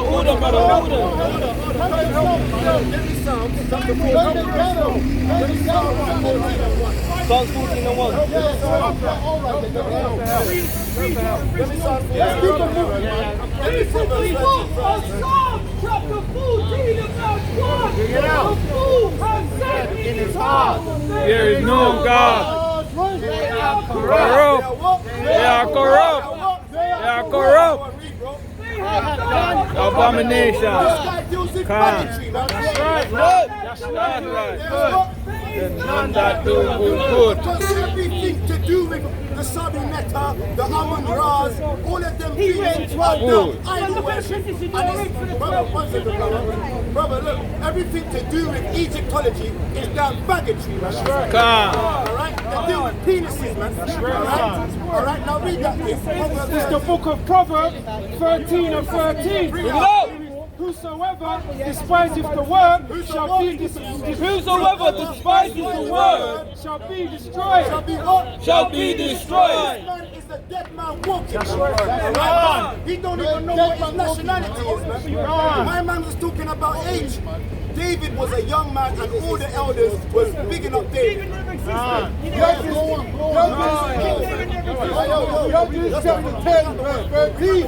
Order, brother, order. Psalms 14 and 1. Chapter 14 about God. The fool has said in his heart, there is no God. They are corrupt. They are corrupt. They are corrupt. They have done Abomination. Come. That's right. That's right. None that do good. Everything to do with the Sabi Meta, the Amun Ras, all of them things are done. Idol worship. Brother, look, everything to do with Egyptology is done baggage. That's right. Alright? They deal with penises, man. That's right. Alright, now read that thing. It's the book of Proverbs 13 and 13. Bring it up. Whosoever despiseth the word shall be destroyed. Whosoever despises the word Shall be destroyed. Shall be what? shall be destroyed. This man is the dead man walking. Right? He don't even know what his nationality is, man. My man was talking about age. David was a young man and all the elders was bigging up David. Judges chapter 10 verse 13.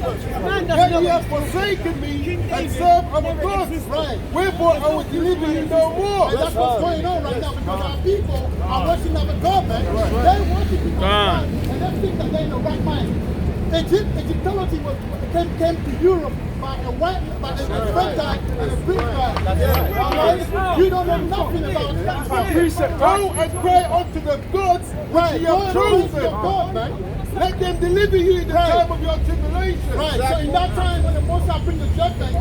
Yet ye have forsaken me and served other gods. Wherefore I will deliver you no more. And that's what's going on right now because our people are worshiping other God, man. They worship God and they think that they're in the right mind. Egyptology came to Europe by a French guy and a Greek guy. You don't know nothing about that. Go and pray unto the gods which ye have chosen. Let them deliver you in the time of your tribulation. Right, so in that time when the Mosai bring the judgment,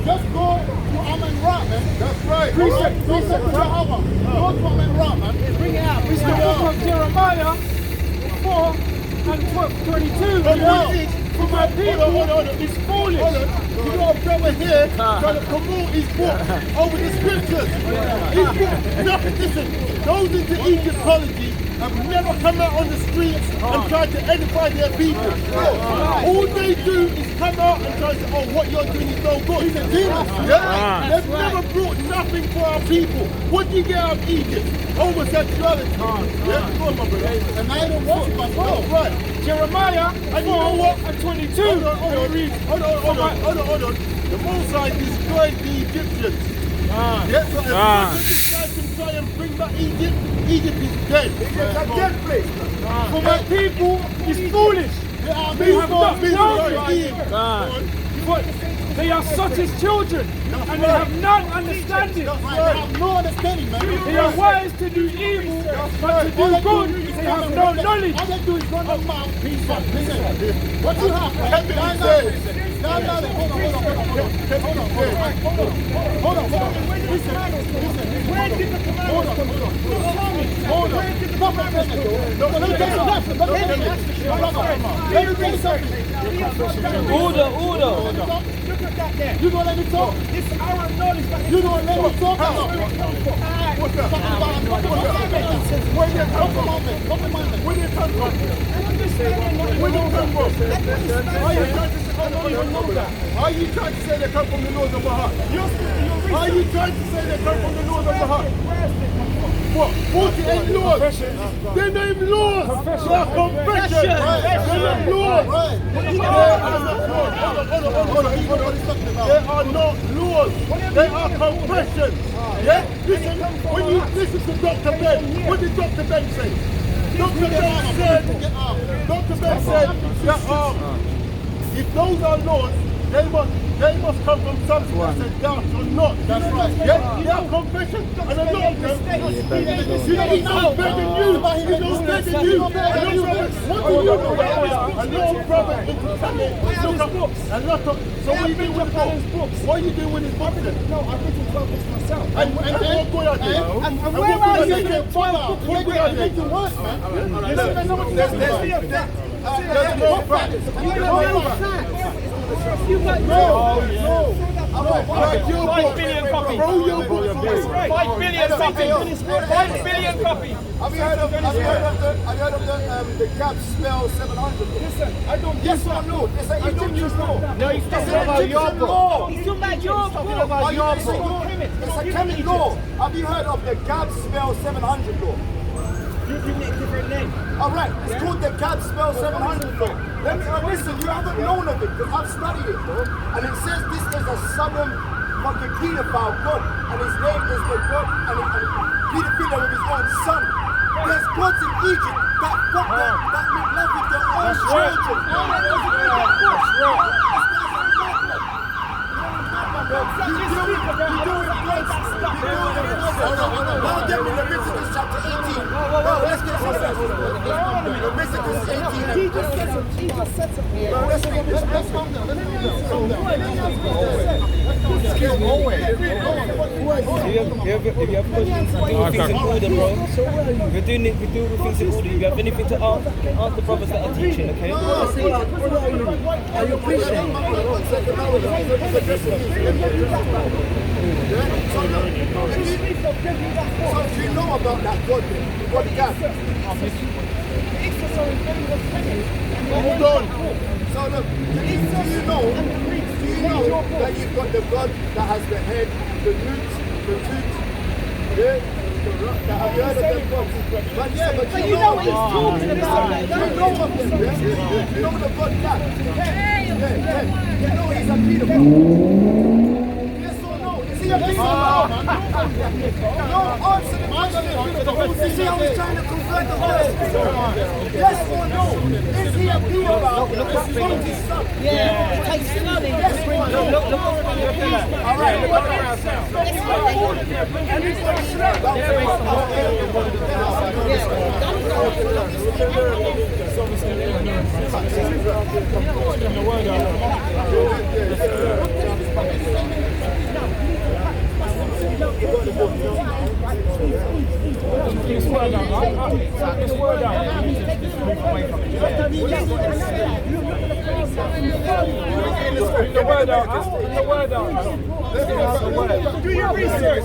just go to Amen Ra, man. That's right. Precept to Yahweh. Go to Amen Ra, man. Bring it out. It's the book of Jeremiah 4 and 22. For my people is foolish. You got a brother here trying to promote his book over the scriptures. His book, nothing, listen, those into Egyptology have never come out on the streets and tried to edify their people. All they do is come out and try to say, oh, what you're doing is no good. He's a demon. They've never brought nothing for our people. What do you get out of Egypt? Homosexuality. Go on, my brother. And I don't worship as well. Right. Jeremiah 4 and 22. Hold on. The Mosai destroyed the Egyptians. Yes, so if this guy can try and bring back Egypt, Egypt is dead. It's a dead place. For my people is foolish. They have not known. They are such as children, and they have none understanding. They have no understanding, man. They are wise to do evil, but to do good, they have no knowledge. All they do is run their mouth. Listen, what you have, man? Hold on. Listen. Where did the commandments come from? Hold on. Let me tell you something. Order. Look at that there. You gonna let me talk? It's our knowledge. You gonna let me talk? What's that? Where you come from? Where you come from? Are you trying to say they come from the north of Bahar? Are you trying to say they come from the north of Bahar? What? 48 laws? They're not even laws. They are confessions. They're not laws. They are not laws. They are confessions. Yeah? Listen, when you listen to Dr. Ben, what did Dr. Ben say? Dr. Ben said that if those are laws, they must come from something that says doubt or not. That's right. Yeah, they are confessions. And a lot of them, you know, he's not better than you. He's not better than you. What do you know? A lot of brothers into Tamil look up books. So what are you doing with his books? What are you doing with his books then? No, I've written 12 books myself. And what good are they? And where are you getting 12 books? What good are they? There's no fact. You got no. I Like your 5 book. billion copies. Throw your book away. 5 billion copies. 5 billion copies. Have you heard of the Gap Spell 700? Listen, I don't Yes or no? It's an Egyptian law. No, he's It's talking an about your Egyptian book. law. He's talking about your book. Are you listening? It's a chemical law. Have you heard of the Gap Spell 700 law? You're giving it a different name. Alright, it's called the Gap Spell 700 law. Let me listen, you haven't known of it because I've studied it, bro. And it says this is a southern fucking pedophile god, and his name is the god, and pedophilia with his own son. There's gods in Egypt that fuck that make love with their own children. Now get me Leviticus chapter 18. Bro, let's get some sense. Leviticus 18. He just said something. Bro, let's read this. Let's calm down. Let me calm down. If you have questions, we do things in order, bro. We do things in order. If you have anything to ask the brothers that are teaching, okay? Are you Christian? So do you know about that God then? God Gap? Hold on. So look, do you know that you've got the God that has the head, the roots, the tooth, yeah? Have you heard of them gods? But yeah, but you know what he's talking about. You know of them, yeah? You know the God Gap? Yeah. You know he's a pedophile. Yes or no? Is he a pedophile? No, answer the question. You see how he's trying to convert the verse? Yes or no? Is he a pedophile? That's his son. Yeah, take slowly. All right, look around. Do your research.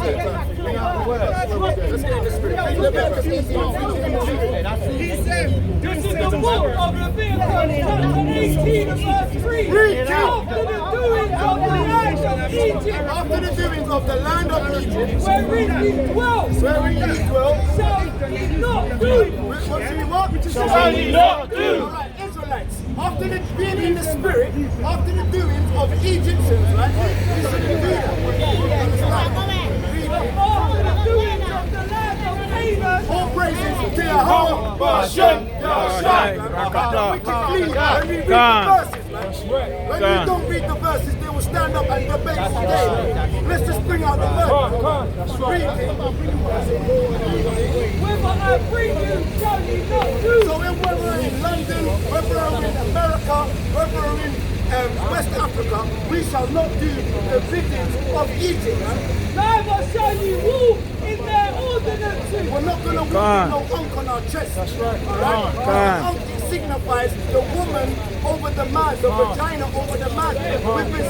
He said, this is the book of Leviticus, chapter 18, verse 3. After the doings of the land of Egypt, After the doings of the land of Egypt, wherein ye dwell, shall ye not do. Shall ye not do? Alright, Israelites, after the being in the spirit, after the doings of Egyptians, right? We shouldn't do that. After the doings of the land of Canaan, All praises to Yahweh, Bashem, Yahshai. When we read the verses, man. When you don't read the verses, they will stand up and debate today. Let's just bring out the verse. Read it. whether I bring you, shall ye not do. So whether we're in London, whether we're in America, whether we're in West Africa, we shall not do the biddings of Egypt. Neither shall ye walk in their ordinances. We're not going to walk with no unk on our chest. That's right. Unk signifies the woman over the man, the vagina over the man. We've been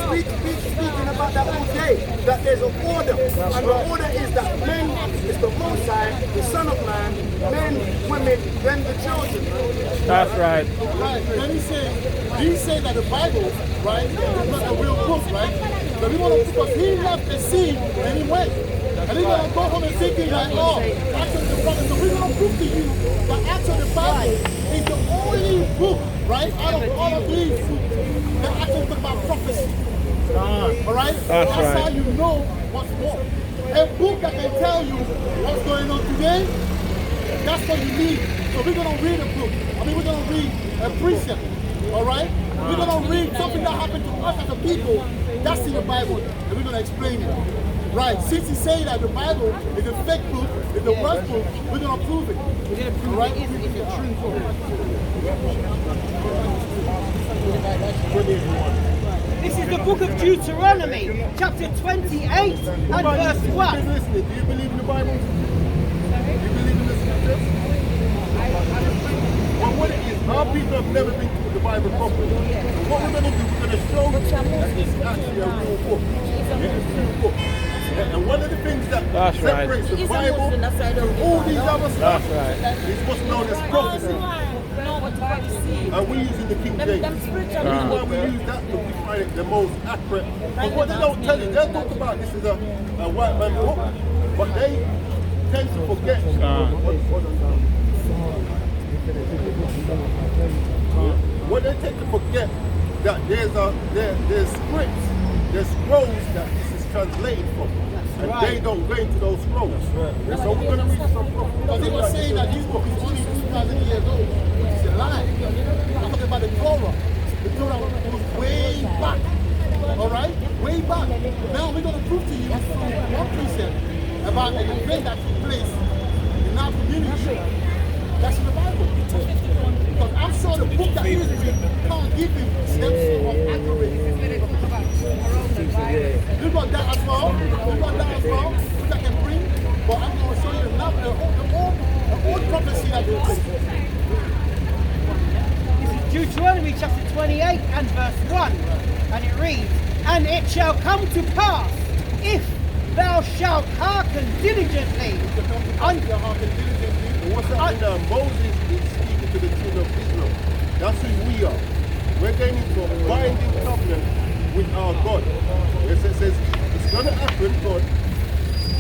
speaking about that all day, that there's an order. And the order is that men is the Most High, the Son of Man, men, women, then the children. That's right. Right. Then he said that the Bible, right, is not a real book, right? So we want to, because he left the scene and he went. And he's going to go home and say things like, oh, Acts of the Prophets. So we're going to prove to you that Acts of the Bible is the only book, right, out of all of these that actually talk about prophecy. All right? That's how you know what's what. A book that can tell you what's going on today, that's what you need. So we're going to read a book. I mean, we're going to read a precept. All right? We're going to read something that happened to us as a people. That's in the Bible. And we're going to explain it. Right, since he said that the Bible is a fake book, it's a worst book, we're going to prove it. We're going to prove it is a true book. This is the book of Deuteronomy, chapter 28 and verse 1. Do you believe in the Bible? Do you believe in the scriptures? Well, what it is, our people have never been taught the Bible properly. So what we're going to do, we're going to show them that it's actually a real book. that That's right. separates the It's a Bible Muslim, that's why I don't from all these other stuff. That's right. It's what's known as prophecy. know what the Bible says. And we using the King Them James. spiritual The reason why people. we use that because we find it the most accurate. But what they don't tell you, they'll talk about this is a white man book, but they tend to forget. What they tend to forget that there's scripts, there's scrolls that this is translated from. And they don't go into those scrolls. So we're going to read some Because they were saying that this book is only 2,000 years old, which is a lie. I'm talking about the Torah. The Torah was way back. All right? Way back. Now we're going to prove to you through one precept about an event that took place in our community. That's in the Bible. Because I'm sure the book that he's reading can't give him steps of accuracy. You got that as well. You got that as well, which I can bring. But I'm going to show you the old prophecy that took place. This is Deuteronomy chapter 28 and verse 1. And it reads, "And it shall come to pass, if thou shalt hearken diligently What's happening now? Moses is speaking to the children of Israel. That's who we are. We're getting into a binding covenant with our God. It says it's going to happen, God.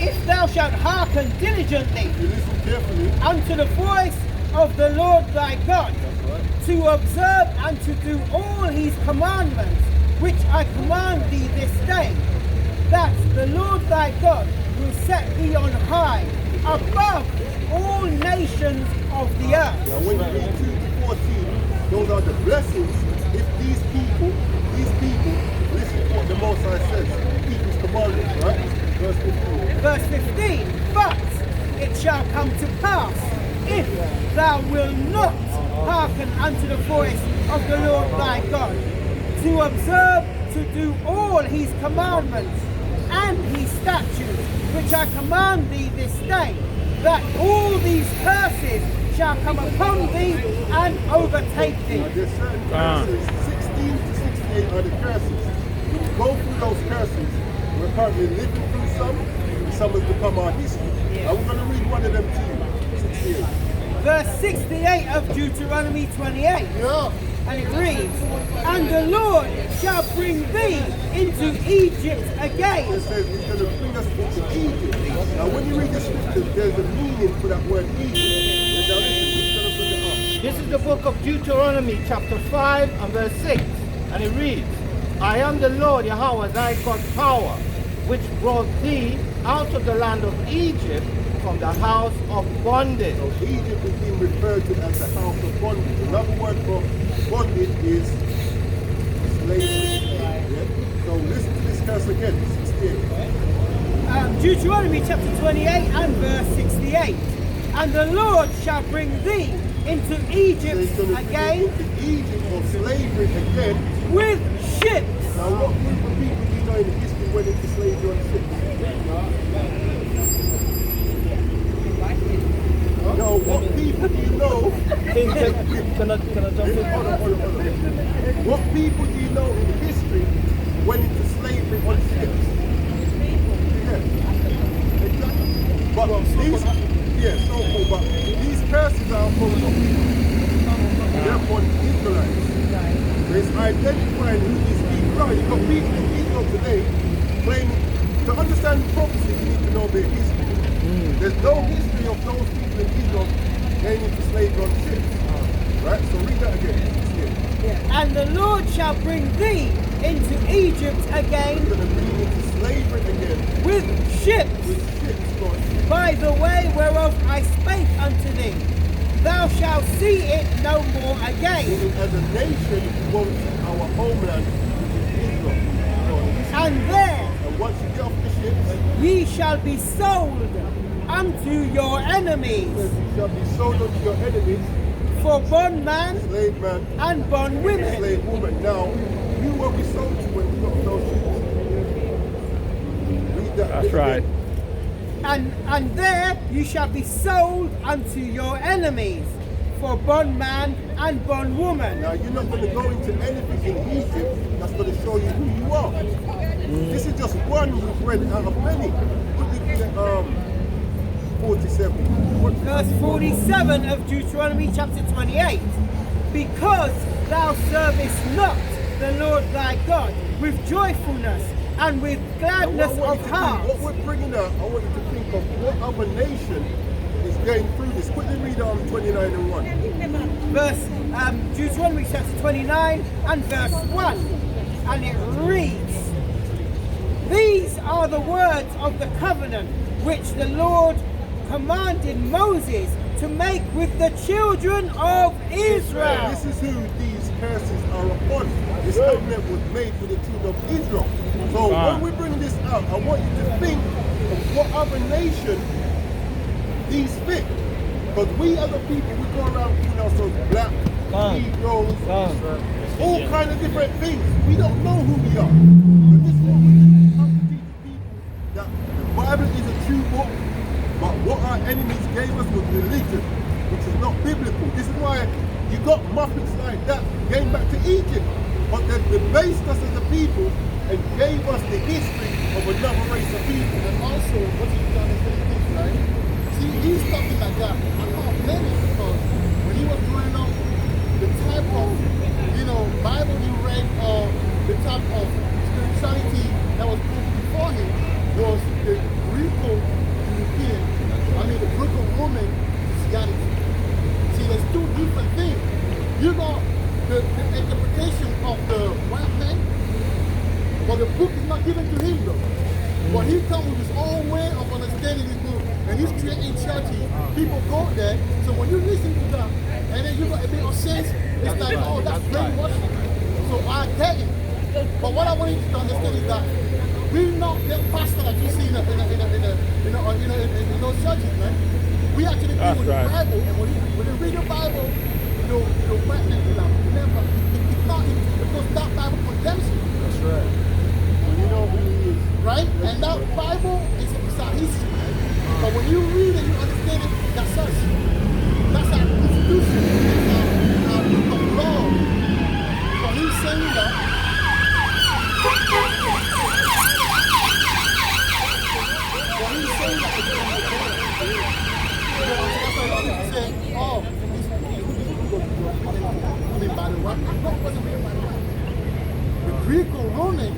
if thou shalt hearken diligently You listen carefully. unto the voice of the Lord thy God, to observe and to do all his commandments, which I command thee this day, that the Lord thy God will set thee on high above all nations of the earth." Now when you read 2 to 14, those are the blessings if these people listen to what the Most High says, keep his commandments, right? Verse 15. Verse 15, "But it shall come to pass, if thou wilt not hearken unto the voice of the Lord thy God, to observe to do all his commandments and his statutes, which I command thee this day, that all these curses shall come upon thee and overtake thee." Now there's certain curses, 16 to 68 are the curses. Go through those curses. We're currently living through some has become our history. And we're going to read one of them to you. 68. Verse 68 of Deuteronomy 28. And it reads, "And the Lord shall bring thee into Egypt again." It says he's going to bring us into Egypt. Now when you read the scriptures, there's a meaning for that word Egypt. Now listen, who's going to bring it up? This is the book of Deuteronomy chapter 5 and verse 6. And it reads, "I am the Lord Yahweh thy God power, which brought thee out of the land of Egypt from the house of bondage." So Egypt is being referred to as the house of bondage. Another word for bondage is slavery. Yeah? So listen to this curse again, 68. Deuteronomy chapter 28 and verse 68. "And the Lord shall bring thee into So he's Egypt going to bring again you into Egypt or slavery again. with ships." Now what group of people do you know in history went into slavery on ships? No, what people do you know? Can I jump in? Hold on. What people do you know in history went into slavery on ships? Yeah, exactly. But these curses are upon they're upon Israelites. So it's identifying who these people are. You've got people in Israel today claiming to understand prophecy, you need to know their history. There's no history of those people in Israel going into slavery on ships. Right? So read that again. "And the Lord shall bring thee into Egypt He's again going to bring you into slavery again with ships, with ships, God. by the way whereof I spake unto thee. Thou shalt see it no more again. Meaning as a nation, we won't see our homeland, which is Israel. And there And once you get off the ships, ye shall be sold unto your enemies you shall be sold unto your enemies, for bondman slave man, and bondwomen. slave woman. Now, who were we sold to when we got on those ships? Read that. That's right. And there you shall be sold unto your enemies for bondman and bondwoman. Now, you're not going to go into anything in Egypt that's going to show you who you are. This is just one we've read out of many. Quickly, 47. Verse 47 of Deuteronomy chapter 28. Because thou servest not the Lord thy God with joyfulness and with gladness of heart. What we're bringing up, I want you to think of what other nation is going through this. Quickly read 29 and 1. Verse Deuteronomy chapter 29 and verse 1. And it reads, These are the words of the covenant which the Lord commanded Moses to make with the children of Israel. This is who these curses are upon. This covenant was made with the children of Israel. So when we bring this out, I want you to think of what other nation these fit. Because we other people, we go around calling ourselves black, Negroes, all kind of different things. We don't know who we are. But this is what we have to teach people, that the Bible is a true book, but what our enemies gave us was religion, which is not biblical. This is why you got Muppets like that going back to Egypt. But they based us as a people and gave us the history of another race of people. And also, what you've done is very good, right? See, he's talking like that. I can't blame him because when he was growing up, the type of, Bible he read or the type of spirituality that was put before him was the Greco-European, the Greco-Roman Christianity. See, there's two different things. You got the interpretation of the white man, but the book is not given to him though. But he comes with his own way of understanding his book, and he's creating churches. People go there, so when you listen to that, and then you got a bit of sense, it's like, oh, that's brainwashing. So I get it. But what I want you to understand is that we're not the pastor that you see in those churches, man. We actually deal with the Bible, and when you read the Bible, you'll find that remember, it's not because that Bible condemns you. That's right. You know who he is. Right? And that Bible is our history. But when you read it, you understand it, that's us. That's our institution. That's our book of law. So he's saying that. The Greco-Roman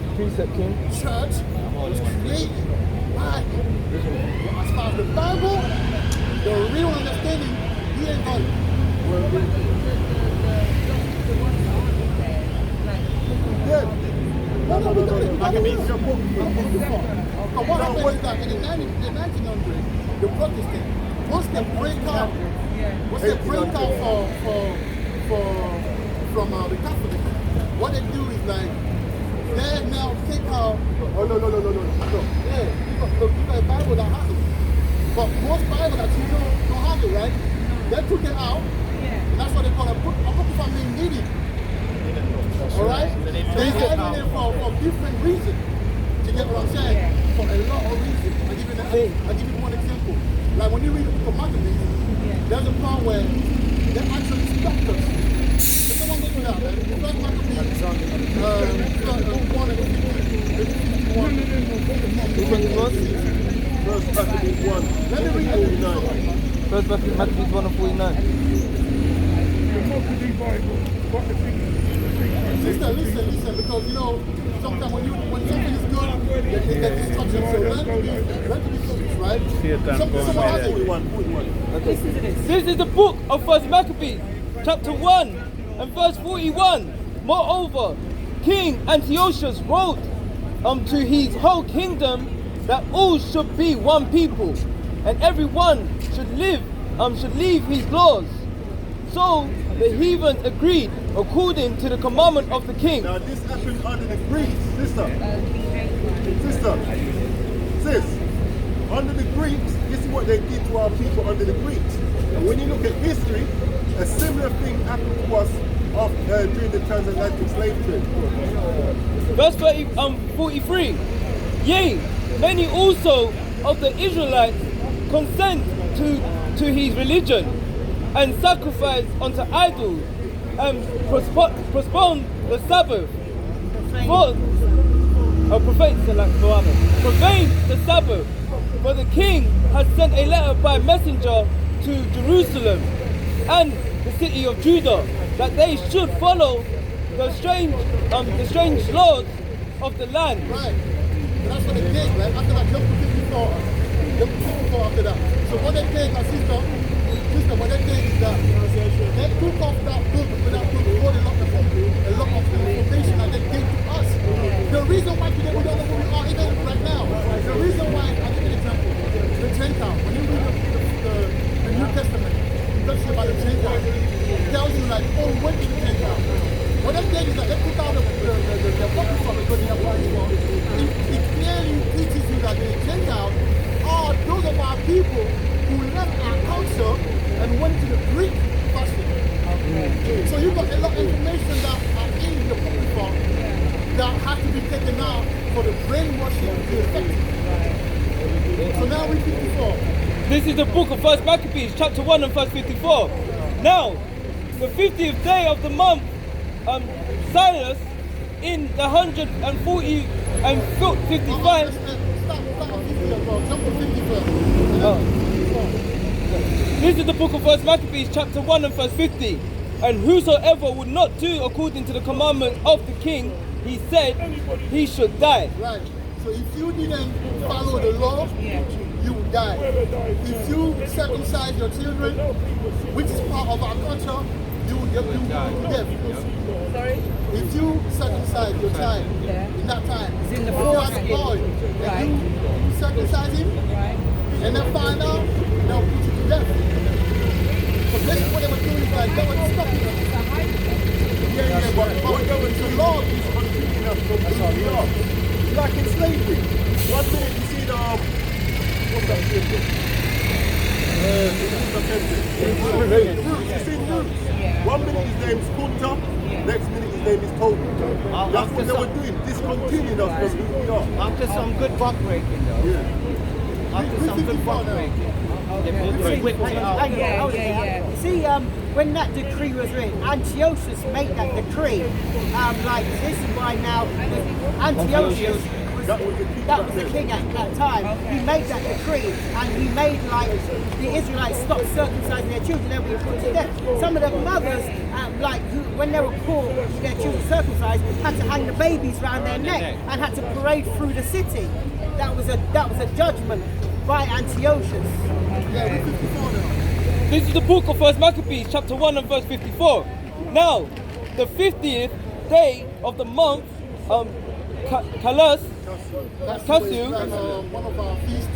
church was created by, as far as the Bible, the real understanding, he ain't got it. No, I can make your book. But what happened is that in the 1900s, the Protestants, once they break out from the Catholic, what they do is like, they now take out, no. Yeah, you got a Bible that has it. But most Bible that you don't have it, right? They took it out, and that's what they call a book of meaning. Alright? They have it for different reasons. You get what I'm saying? For a lot of reasons. I'll give you one example. Like when you read the book of Maccabees, there's a part where they actually stopped us. Someone go to that, man. The first Maccabees, book 1 and 51. First Maccabees 1. Let me read it. First Maccabees 1 and 49. The Maccabees Bible, what the thing is. Listen, because sometimes when something is good, they get destruction. So learn to be focused, right? Someone has it. 41. This is the book of First Maccabees, chapter 1 and verse 41. Moreover, King Antiochus wrote to his whole kingdom that all should be one people, and everyone should leave his laws. So the heathens agreed according to the commandment of the king. Now this happened under the Greeks, sis, under the Greeks, this is what they did to our people under the Greeks. And when you look at history, a similar thing happened to us during the transatlantic slave trade. Verse 43. Yea, many also of the Israelites consent to his religion, and sacrifice unto idols, and postpone the Sabbath. Profane the Sabbath. For the king has sent a letter by messenger to Jerusalem and the city of Judah that they should follow the strange laws of the land. Right. And that's what they did, right? After that, jump to 54. Jump to 54 after that. So what they did, my sister, what they did is that they took off that book, with that book, wrote a lot of the information that they gave to us. The reason why today we don't know who we are, even right now, the reason why, I'll give you an example, the Gentile. When you read the New Testament, it talks about the Gentile. It tells you like, oh, when did the Gentile? What they did is that they took out the apocrypha because they have one. It clearly teaches you that the Gentiles are those of our people who left our culture and went to the Greek fashion. So you've got a lot of information that are in the apocrypha that has to be taken out for the brainwashing to be effective. So now we 54. This is the book of 1 Maccabees, chapter 1 and verse 54. Now, the 50th day of the month, Silas, in the 140 and 55. Stop on 50 as well. Jump to 50 first. This is the book of 1 Maccabees, chapter 1 and verse 50. And whosoever would not do according to the commandment of the king, he said he should die. Right. So if you didn't follow the law, you would die. If you circumcise your children, which is part of our culture, you will be dead. Sorry? If you circumcise your child in that time, It's in the if you have a foreskin. boy, Right. and you circumcise him, Right. and then find out, they'll put you to death. So basically what they were doing is like, they were stopping them. Yeah, but the law is continuing us from being law. It's like in slavery. One minute you see the what's that shit? You see roots. One minute his name's Kunta, next minute his name is Toby. That's what they were doing, discontinuing us from who we are. After some good buck breaking though. Yeah. After some good buck breaking. They whipped it out. See, when that decree was written, Antiochus made that decree. Like, this is why now, Antiochus That was the king. that was the king at that time. He made that decree, and he made like the Israelites stop circumcising their children, they were put to death. Some of the mothers, like when they were caught with their children circumcised, had to hang the babies around their neck and had to parade through the city. That was a judgment by Antiochus. Yeah, we're 54 now. This is the book of 1 Maccabees, chapter 1 and verse 54. Now, the 50th day of the month, Casu, That's one of our feasts.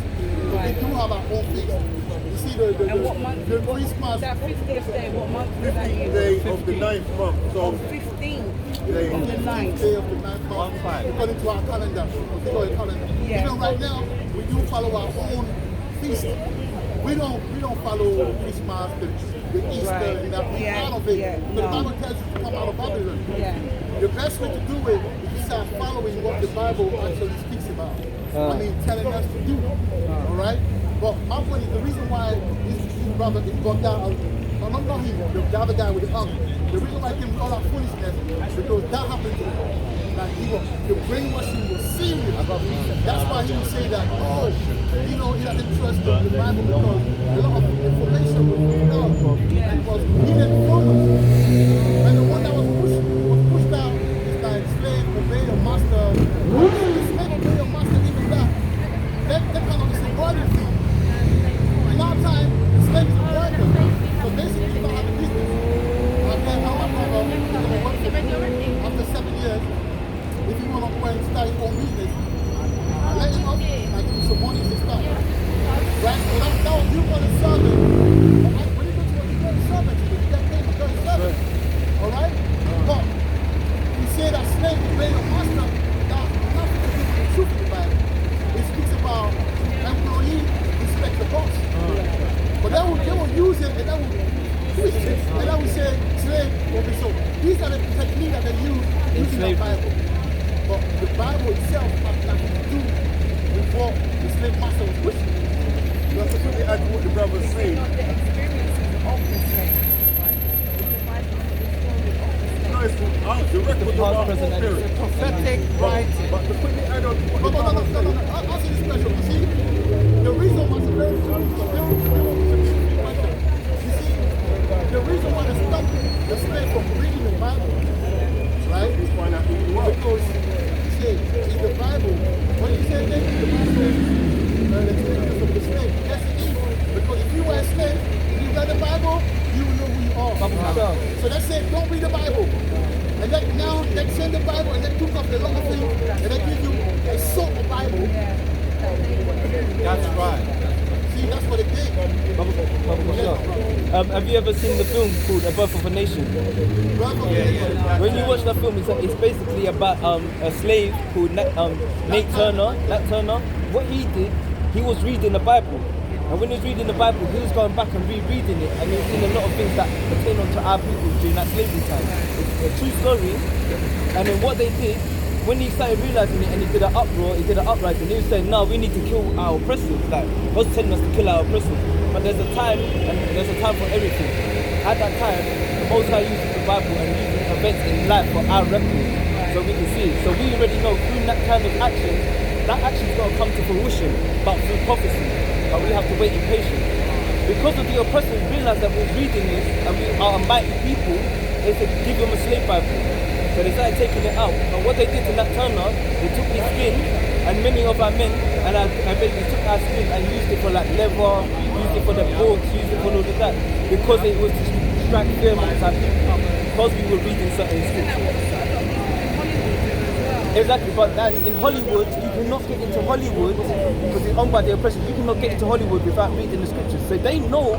We do have our own feast. You see And what month? the Christmas That 50th day, what month was that 15th in? day of the 9th month. So 15th day of the 9th. day of the 9th month, according to our calendar. We go a calendar. Yeah. Even right now, we do follow our own feast. We don't follow Christmas, the Easter, Right. and that. We're Yeah, out of it. yeah, But the no. Bible tells you to come out of Babylon. Yeah. The best way to do it is to start following what the Bible actually speaks about. I mean, telling us to do. All right? But my point is, the reason why this brother is got down, not him, the other guy with the arm, the reason why he came with all that foolishness is because that happened to him. Like, the brainwashing was serious. That's why he would say that, oh, he doesn't trust the Bible because a lot of information was put out and it was hidden from us. And the one that was pushed out is like slave, obey your master. The slave, obey your master, even that. They kind of is a burden thing. In our time, the slave is a burden. So basically, you don't have a business. After 7 years, if you want to go and start your own business, let him up, I give you some money to start. Right? So that was you going to serve it. When you go to work, you go to serve it. You get paid to go to serve it. Alright? But you say that slave obey your master, that has nothing to do with the truth of the Bible. It speaks about employee respect the boss. But they will use it and they will twist it and they will say slave obey. So these are the techniques that they use using the Bible. But the Bible itself has nothing to do with what the slave master was pushing. that's what they add to what the brother's saying. Not the experiences of the slave. The Bible is the story guys the records of our present, and foreparents. Prophetic writing. But to quickly add on to what the No. Answer this question. You see, the reason why the reason why they stopped the slave from reading the Bible, right? is find out who you are. Because you see, in the Bible, when you say that the Bible is the experience of the slave, yes it is. Because if you were a slave, if you read the Bible, you will know who you are. So they say, don't read the Bible. And then now they send the Bible and they took off the lot of things and they give you a sort of Bible. That's right. See, that's what it did. Have you ever seen the film called A Birth of a Nation? When you watch that film, it's basically about a slave called Nat Turner. What he did, he was reading the Bible. And when he was reading the Bible, he was going back and rereading it, and he was seeing a lot of things that pertain onto our people during that slavery time. It's a true story. And then what they did, when he started realizing it and he did an uproar, he did an uprising, he was saying, no, we need to kill our oppressors. Like, God's telling us to kill our oppressors. But there's a time, and there's a time for everything. At that time, the Most High used the Bible and using events in life for our record, so we can see it. So we already know through that kind of action, that action's got to come to fruition, but through prophecy. But we have to wait in patience. Because of the oppressors realized that we're reading this and we are a mighty people, they said, give them a slave Bible. So they started taking it out. And what they did to Nat Turner, they took his skin, and many of our men, and basically took our skin and used it for like leather, used it for the boards, used it for all of that, because it was to strike fear amongst our people, because we were reading certain scriptures. Exactly, but then in Hollywood, you cannot get into Hollywood, because it's owned by the oppressors, you cannot get into Hollywood without reading the scriptures. So they know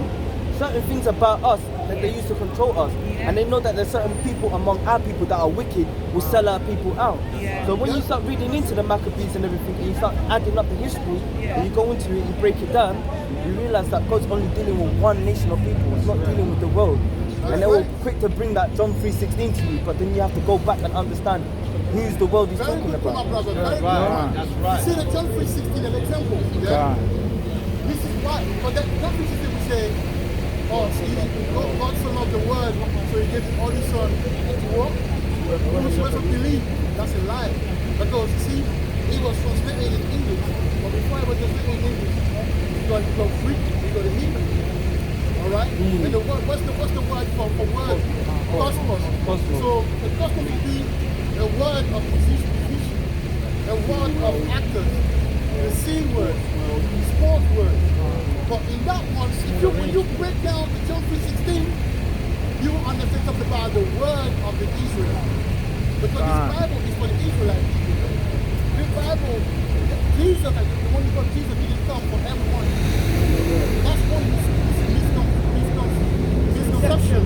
certain things about us that they used to control us. And they know that there's certain people among our people that are wicked, will sell our people out. So when you start reading into the Maccabees and everything, and you start adding up the history, and you go into it, you break it down, you realize that God's only dealing with one nation of people, He's not dealing with the world. And they were quick to bring that John 3:16 to you, but then you have to go back and understand who's the world He's Very talking good, my about. brother. Very good. That's right. You see the John 3:16 in the temple. Yeah? This is why. But that John 3:16 we say, oh, see, God so loved the word, so He gave His only Son to walk. Whosoever believe, that's a lie. Because see, He was translated in English, but before He was translated in English, He got Greek, He got Hebrew. Alright? And the word, what's the word for word? Cosmos. So the cosmos would be a word of musician, a word of actors, the scene word, sport word. But in that one, when you break down the John 3:16, you understand something about the word of the Israelites. Because this Bible is for the Israelites. This Bible, Jesus, the one who got Jesus, didn't come for everyone. That's one misconception